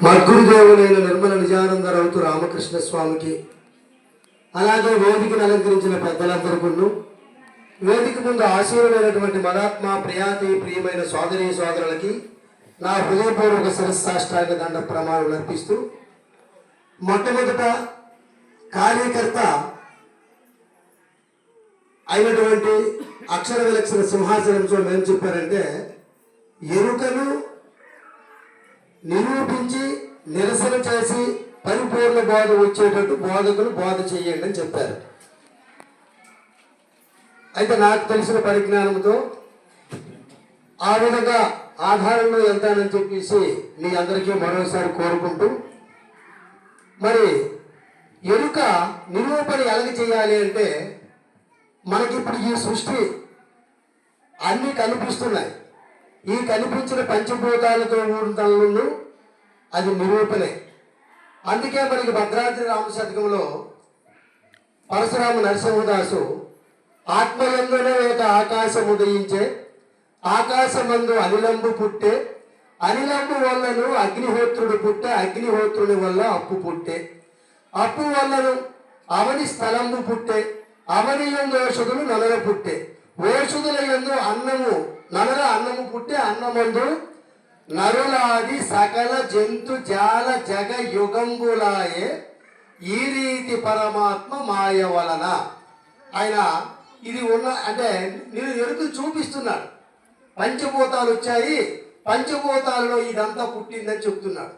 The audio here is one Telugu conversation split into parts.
మా గురుదేవులైన నిర్మల నిజానందరావుతు రామకృష్ణ స్వామికి, అలాగే వేదికను అలంకరించిన పెద్దలందరికీ, వేదిక ముందు ఆశీర్వైనటువంటి మనాత్మ ప్రియాతి ప్రియమైన సోదరీ సోదరులకి నా హృదయపూర్వక శిరస్సాష్టాంగ దండ ప్రమాణం అర్పిస్తూ, మొట్టమొదట కార్యకర్త అయినటువంటి అక్షర విలక్షణ సింహాసనంతో ఏం చెప్పారంటే, ఎరుకను నిరూపించి నిరసన చేసి పరిపూర్ణ బోధ వచ్చేటట్టు బోధకులు బోధ చేయండి అని చెప్పారు. అయితే నాకు తెలిసిన పరిజ్ఞానంతో ఆ విధంగా ఆధారంలో వెళ్తానని చెప్పేసి మీ అందరికీ మరోసారి కోరుకుంటూ, మరి ఎరుక నిరూపణ ఎలాగ చేయాలి అంటే, మనకిప్పుడు ఈ సృష్టి అన్నీ కనిపిస్తున్నాయి. ఈ కనిపించిన పంచభూతాలతో ఊరుతలను అది నిరూపణే. అందుకే మనకి భద్రాద్రి రామశతకంలో పరశురామ నరసింహదాసు ఆత్మయందునే ఒక ఆకాశం ఉదయించే, ఆకాశమందు అనిలంబు పుట్టే, అనిలంబు వల్లను అగ్నిహోత్రుడు పుట్టే, అగ్నిహోత్రుని వల్ల అప్పు పుట్టే, అప్పు వల్లను అవని స్థలంబు పుట్టే, అవనియందు ఓషధులు ననర పుట్టే, ఓషధుల యందు అన్నము ననర అన్నము పుట్టే, అన్నమందు నరులాది సకల జంతు జాల జగ యుగంబులాయే, ఈ రీతి పరమాత్మ మాయ వలన. ఆయన ఇది ఉన్న అంటే నేను ఎరుకు చూపిస్తున్నాడు. పంచభూతాలు వచ్చాయి, పంచభూతాలలో ఇదంతా పుట్టిందని చెప్తున్నాడు.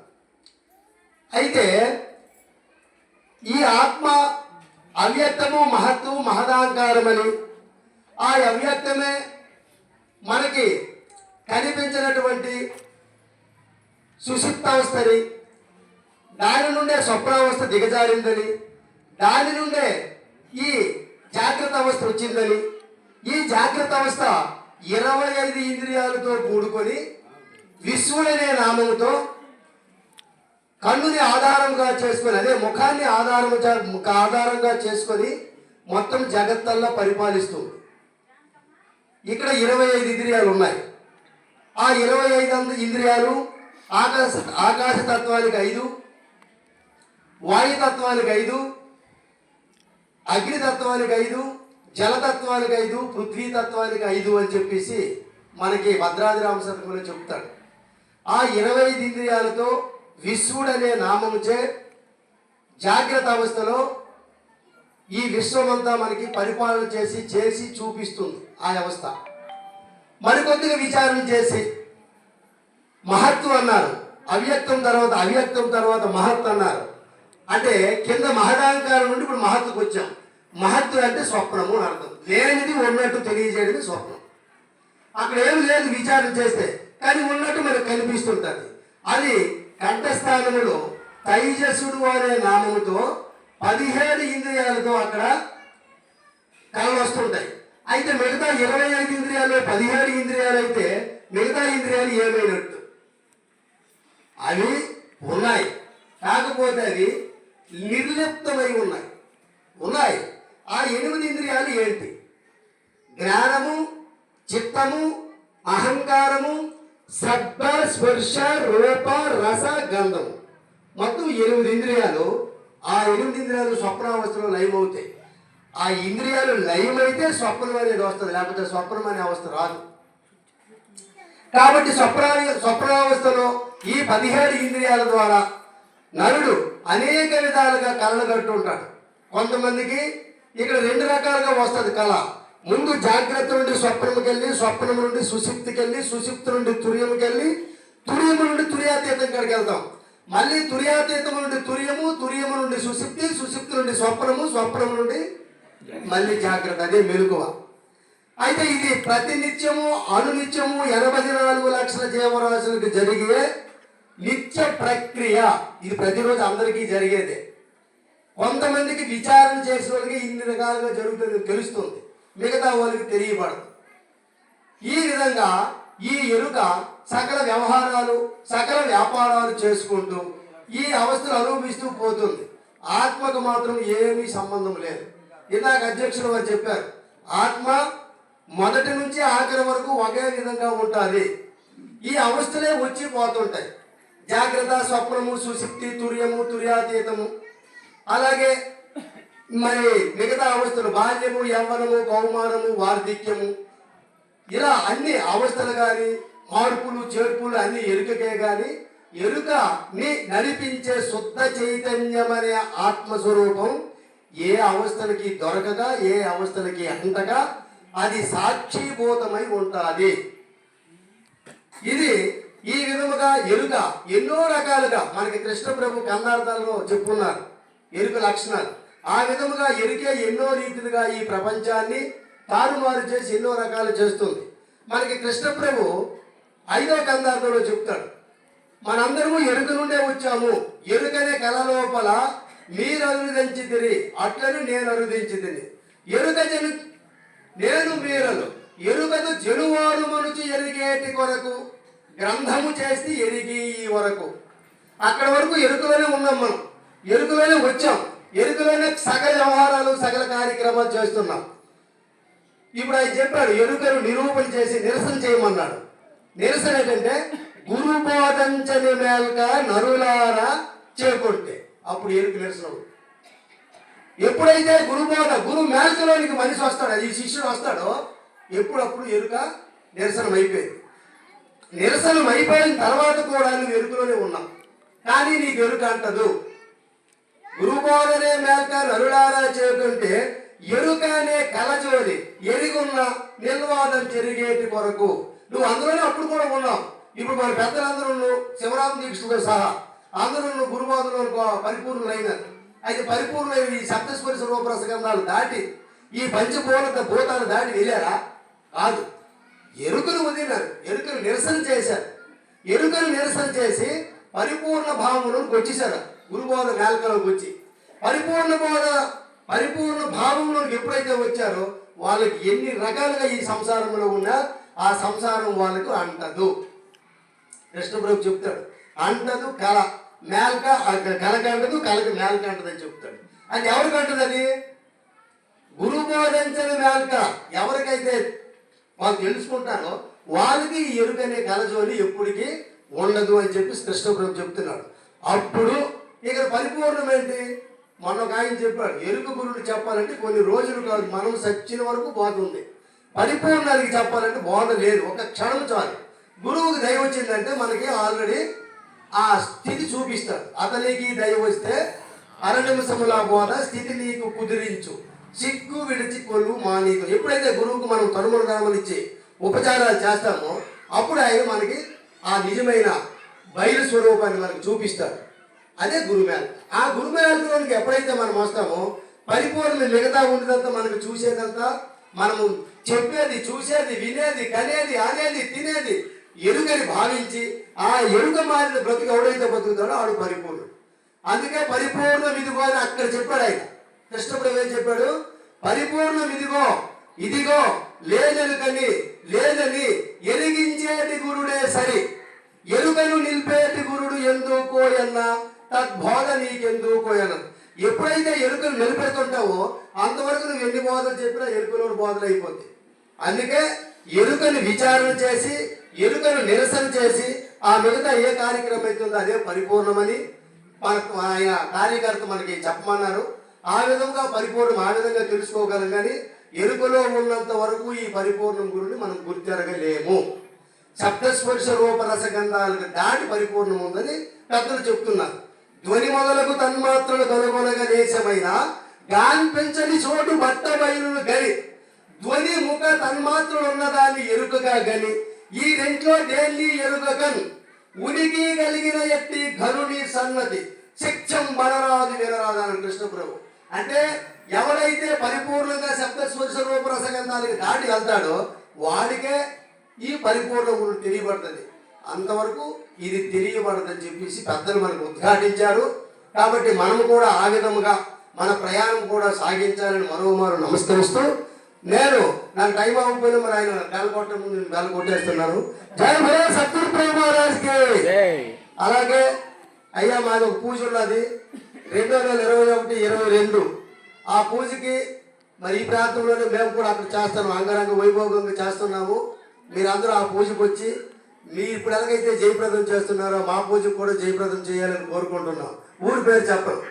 అయితే ఈ ఆత్మ అవ్యక్తము మహత్వము మహదాంకారమని, ఆ అవ్యక్తమే మనకి కనిపించినటువంటి సుషుప్తావస్థని, దాని నుండే స్వప్నావస్థ దిగజారిందని, దాని నుండే ఈ జాగ్రత్త అవస్థ వచ్చిందని, ఈ జాగ్రత్త అవస్థ 25 ఇంద్రియాలతో కూడుకొని విశ్వమనే నామముతో కన్నుని ఆధారంగా చేసుకొని, అదే ముఖాన్ని ఆధారంగా చేసుకొని మొత్తం జగత్తల్లా పరిపాలిస్తుంది. ఇక్కడ 25 ఇంద్రియాలు ఉన్నాయి. ఆ 25 ఇంద్రియాలు ఆకాశతత్వానికి 5, వాయుతత్వానికి 5, అగ్నితత్వానికి 5, జలతత్వానికి 5, పృథ్వీతత్వానికి 5 అని చెప్పేసి మనకి భద్రాద్రి రామశతకంలో చెప్తాడు. ఆ 25 ఇంద్రియాలతో విశ్వడనే నామముచే జాగ్రత్త అవస్థలో ఈ విశ్వమంతా మనకి పరిపాలన చేసి చూపిస్తుంది ఆ అవస్థ. మరికొద్దిగా విచారణ చేసి మహత్తు అన్నారు, అవ్యక్తం తర్వాత మహత్తు అన్నారు. అంటే కింద మహదాంకారం నుండి ఇప్పుడు మహత్తుకు వచ్చాం. మహత్తు అంటే స్వప్నము అని అర్థం. లేనిది ఉన్నట్టు తెలియజేయడమే స్వప్నం. అక్కడ ఏమి లేదు విచారణ చేస్తే, కానీ ఉన్నట్టు మనకు కనిపిస్తుంటుంది. అది కంఠస్థానములో తైజసుడు అనే నామముతో 17 ఇంద్రియాలతో అక్కడ కళలు వస్తుంటాయి. అయితే మిగతా 25 ఇంద్రియాలు 17 ఇంద్రియాలు అయితే మిగతా ఇంద్రియాలు ఏమైనట్టు? అవి ఉన్నాయి, కాకపోతే అవి నిర్లిప్తమై ఉన్నాయి. ఆ 8 ఇంద్రియాలు ఏంటి? జ్ఞానము, చిత్తము, అహంకారము, శబ్ద స్పర్శ రూప రస గంధము, మొత్తం 8 ఇంద్రియాలు. ఆ 8 ఇంద్రియాలు స్వప్నావస్థలో లయమవుతాయి. ఆ ఇంద్రియాలు లయమైతే స్వప్నం అనేది వస్తుంది, లేకపోతే స్వప్నం అనే అవస్థ రాదు. కాబట్టి స్వప్నావస్థలో ఈ 17 ఇంద్రియాల ద్వారా నరుడు అనేక విధాలుగా కళలు కట్టుంటాడు. కొంతమందికి ఇక్కడ 2 రకాలుగా వస్తుంది కళ. ముందు జాగ్రత్త నుండి స్వప్నంకి వెళ్ళి, స్వప్నం నుండి సుషుప్తికి వెళ్ళి, సుషుప్తి నుండి తుర్యముకి వెళ్ళి, తుర్యము నుండి తుర్యాతీతం కాడికి వెళ్తాం. మళ్ళీ తుర్యాతీతం నుండి తుర్యము, తుర్యము నుండి సుషుప్తి, సుషుప్తి నుండి స్వప్నము, స్వప్నం నుండి మళ్ళీ జాగ్రత్త. అదే మెలకువ. అయితే ఇది ప్రతినిత్యము అనునిత్యము 84 లక్షల జీవరాశులకు జరిగే నిత్య ప్రక్రియ. ఇది ప్రతిరోజు అందరికీ జరిగేదే. కొంతమందికి విచారణ చేసిన వాళ్ళకి ఇన్ని రకాలుగా జరుగుతుంది తెలుస్తుంది, మిగతా వాళ్ళకి తెలియబడదు. ఈ విధంగా ఈ ఎరుక సకల వ్యవహారాలు, సకల వ్యాపారాలు చేసుకుంటూ ఈ అవస్థలు అనుభవిస్తూ పోతుంది. ఆత్మకు మాత్రం ఏమీ సంబంధం లేదు. ఇందాక అధ్యక్షులు వారు చెప్పారు, ఆత్మ మొదటి నుంచి ఆఖరి వరకు ఒకే విధంగా ఉంటుంది. ఈ అవస్థలే వచ్చి పోతుంటాయి. జాగ్రత్త, స్వప్నము, సుశక్తి, తుర్యము, తుర్యాతీతము, అలాగే మరి మిగతా అవస్థలు బాల్యము, యవ్వనము, కౌమారము, వార్ధక్యము, ఇలా అన్ని అవస్థలు కానీ మార్పులు చేర్పులు అన్ని ఎరుకకే కానీ ఎరుకని నడిపించే శుద్ధ చైతన్యమనే ఆత్మస్వరూపం ఏ అవస్థలకి దొరకగా ఏ అవస్థలకి అంతగా అది సాక్షిభూతమై ఉంటుంది. ఇది ఈ విధముగా ఎరుక ఎన్నో రకాలుగా మనకి కృష్ణ ప్రభు కన్నార్థాలలో చెప్పున్నారు ఎరుక లక్షణాలు. ఆ విధముగా ఎరుకే ఎన్నో రీతిలుగా ఈ ప్రపంచాన్ని తారుమారు చేసి ఎన్నో రకాలు చేస్తుంది. మనకి కృష్ణ ప్రభు 5వ కందార్థంలో చెప్తాడు, మనందరము ఎరుక నుండే వచ్చాము, ఎరుకనే కళ లోపల మీరు అరుదించితిరి అట్లని నేను అరుదించితిని, ఎరుక జను నేను మీరలు ఎరుకదు జనువాడు మనుచు ఎరిగేటి కొరకు గ్రంథము చేసి ఎరిగి ఈ వరకు. అక్కడ వరకు ఎరుకలోనే ఉన్నాం, మనం ఎరుకలోనే వచ్చాం, ఎరుకలోనే సకల వ్యవహారాలు సకల కార్యక్రమాలు చేస్తున్నాం. ఇప్పుడు ఆయన చెప్పాడు ఎరుకను నిరూపణ చేసి నిరసన చేయమన్నాడు. నిరసన ఏంటంటే గురు బోధించని మేల్క నరులారా చేకొట్టే, అప్పుడు ఎరుక నిరసన. ఎప్పుడైతే గురు మేల్కలోనికి మనిషి వస్తాడో, ఈ శిష్యుడు వస్తాడో, ఎప్పుడప్పుడు ఎరుక నిరసనం అయిపోయింది. నిరసనం అయిపోయిన తర్వాత కూడా నువ్వు ఎరుకలోనే ఉన్నావు, కానీ నీకు ఎరుక అంటదు. గురుబోధనే మేల్క నరులారా చేకుంటే ఎరుక అనే కలజోలి ఎరిగున్న నిల్వాదం చెరిగేటి కొరకు నువ్వు అందులోనే అప్పుడు కూడా ఉన్నావు. ఇప్పుడు మన పెద్దలందరూ శివరామ దీక్షతో సహా అందరూ గురుబోధనలో పరిపూర్ణులైనారు. అయితే పరిపూర్ణమైన ఈ సప్తస్పర్శ రూపరసగంధాలు దాటి ఈ భూతాలు దాటి వెళ్ళారా? కాదు, ఎరుకను వదిలినారు, ఎరుకను నిరసన చేశారు. ఎరుకను నిరసన చేసి పరిపూర్ణ భావములకు వచ్చేసారు. గురుబోధ మేల్కలోకి వచ్చి పరిపూర్ణ భావంలోకి ఎప్పుడైతే వచ్చారో వాళ్ళకి ఎన్ని రకాలుగా ఈ సంసారంలో ఉన్నా ఆ సంసారం వాళ్ళకు అంటదు. కృష్ణప్రభు చెప్తాడు, అంటదు కళ మేల్క, కళకి అంటదు కళకి మేల్క అంటదని చెప్తాడు. అది ఎవరికి అంటది? అది గురు బోధించని మేల్క. ఎవరికైతే వాళ్ళు తెలుసుకుంటారో వాళ్ళకి ఈ ఎరుకనే కలజోలి ఎప్పటికీ ఉండదు అని చెప్పి కృష్ణప్రభు చెప్తున్నాడు. అప్పుడు ఇక్కడ పరిపూర్ణమేంటి? మొన్న ఒక ఆయన చెప్పాడు, ఎరుక గురుడు చెప్పాలంటే కొన్ని రోజులు కాదు, మనం సచ్చిన వరకు బోధ ఉంది. పరిపూర్ణానికి చెప్పాలంటే బోధ లేదు, ఒక క్షణం చాలు. గురువుకి దయ వచ్చిందంటే మనకి ఆల్రెడీ ఆ స్థితి చూపిస్తాడు. అతనికి దయ వస్తే 6 నిమిషముల బోధ స్థితి నీకు కుదిరించు, సిగ్గు విడిచి కొలువు మానీకు. ఎప్పుడైతే గురువుకు మనం తనుమల రామనిచ్చి ఉపచారాలు చేస్తామో అప్పుడు ఆయన మనకి ఆ నిజమైన బయలు స్వరూపాన్ని మనకు చూపిస్తాడు. అదే గురుమేళ. ఆ గురుమేళలోనికి ఎప్పుడైతే మనం వస్తామో పరిపూర్ణ మిగతా ఉండేదంతా మనకు చూసేదంతా, మనము చెప్పేది, చూసేది, వినేది, కనేది, అనేది, తినేది ఎరుకని భావించి ఆ ఎరుక మారిన బ్రతుకు ఎవడైతే బతుకుతాడో ఆడు పరిపూర్ణుడు. అందుకే పరిపూర్ణం ఇదిగో అని అక్కడ చెప్పాడు ఆయన. కృష్ణప్రభు ఏం చెప్పాడు? పరిపూర్ణం ఇదిగో, ఇదిగో లేనెరుకని లేదని ఎరిగించేటి గురుడే సరి, ఎరుకను నిలిపేటి గురుడు ఎందుకోయన్నా తద్బోధ నీకెందుకోయన. ఎప్పుడైతే ఎరుకను నిలిపెడుతుంటావో అంతవరకు నువ్వు ఎన్ని బోధలు చెప్పినా ఎరుకలోని బోధలు అయిపోతాయి. అందుకే ఎరుకను విచారణ చేసి ఎరుకను నిరసన చేసి ఆ మిగతా ఏ కార్యక్రమం అవుతుందో అదే పరిపూర్ణమని మనకు ఆయన కార్యకర్త మనకి చెప్పమన్నారు. ఆ విధంగా పరిపూర్ణం ఆ విధంగా తెలుసుకోగలం. కానీ ఎరుకలో ఉన్నంత వరకు ఈ పరిపూర్ణం గురుని మనం గుర్తెరగలేము. సప్తస్పర్శ రూప రసగంధాలకు దాటి పరిపూర్ణం ఉందని పెద్దలు చెప్తున్నారు. ధ్వని మొదలకు తన్మాత్రలు కనుగొనగా దేశమైన గాన్పించని చోటు బట్ట బయలు గని, ధ్వని ముఖ తన్మాత్రలు ఉన్నదాన్ని ఎరుకగా గని, ఈ రెంట్లో దేన్ని ఎరుకగన్ ఉనికి కలిగిన ఎట్టి ఘనుని సన్నతి శిక్షం బడరాదు వినరాదు అని కృష్ణప్రభు. అంటే ఎవరైతే పరిపూర్ణంగా సప్తస్పర్శ రూప రసగంధాలకు దాటి వెళ్తాడో వాడికే ఈ పరిపూర్ణ గురుడు తెలియబడుతుంది. అంతవరకు ఇది తెలియబడదని చెప్పేసి పెద్దలు మనకు ఉద్ఘాటించారు. కాబట్టి మనము కూడా ఆ విధముగా మన ప్రయాణం కూడా సాగించాలని మరోమారు నమస్కరిస్తూ, నాకు టైం అవ్వకపోయినా మరి ఆయన బెల్ కొట్టే ముందు నేను బెల్ కొట్టేస్తున్నాను. జై భరో సద్గురు ప్రేమ మహారాజ్కి. అలాగే అయ్యా మాది ఒక పూజ ఉన్నది 2021-22. ఆ పూజకి మరి ఈ ప్రాంతంలోనే మేము కూడా అక్కడ చేస్తాము, అంగరంగ వైభోగంగా చేస్తున్నాము. మీరందరూ ఆ పూజకు వచ్చి మీరు ఇప్పుడు ఎలాగైతే జయప్రదం చేస్తున్నారో మా పూజకు కూడా జయప్రదం చేయాలని కోరుకుంటున్నాం. ఊరి పేరు చెప్పరు.